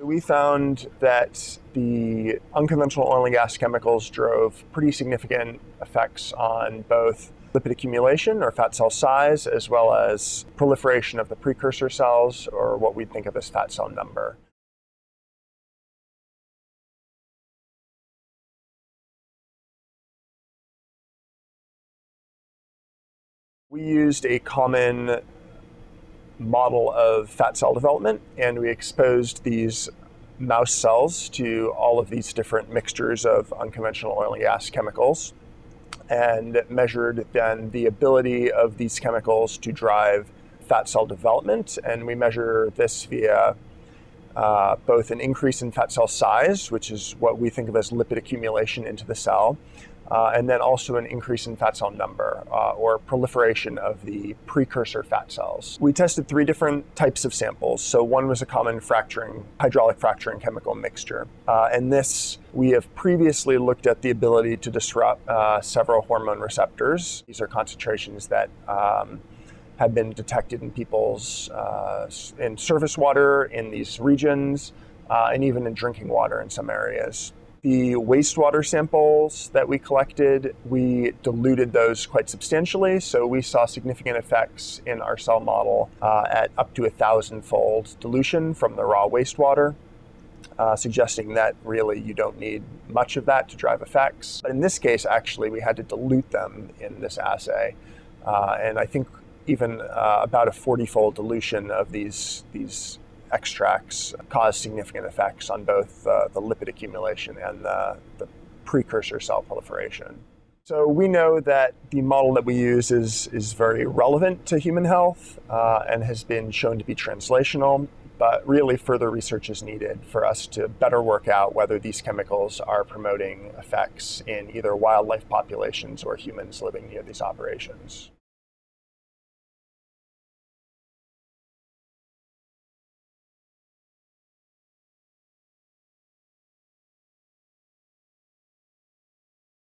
We found that the unconventional oil and gas chemicals drove pretty significant effects on both lipid accumulation or fat cell size, as well as proliferation of the precursor cells, or what we think of as fat cell number. We used a common model of fat cell development, and we exposed these mouse cells to all of these different mixtures of unconventional oil and gas chemicals, and measured then the ability of these chemicals to drive fat cell development. And we measure this via both an increase in fat cell size, which is what we think of as lipid accumulation into the cell, and then also an increase in fat cell number, or proliferation of the precursor fat cells. We tested 3 different types of samples. So one was a common hydraulic fracturing chemical mixture. And this, we have previously looked at the ability to disrupt several hormone receptors. These are concentrations that have been detected in people's, in surface water in these regions, and even in drinking water in some areas. The wastewater samples that we collected, we diluted those quite substantially, so we saw significant effects in our cell model at up to 1,000-fold dilution from the raw wastewater, suggesting that really you don't need much of that to drive effects. But in this case, actually, we had to dilute them in this assay, and I think even about a 40-fold dilution of these extracts cause significant effects on both the lipid accumulation and the precursor cell proliferation. So we know that the model that we use is very relevant to human health and has been shown to be translational, but really further research is needed for us to better work out whether these chemicals are promoting effects in either wildlife populations or humans living near these operations.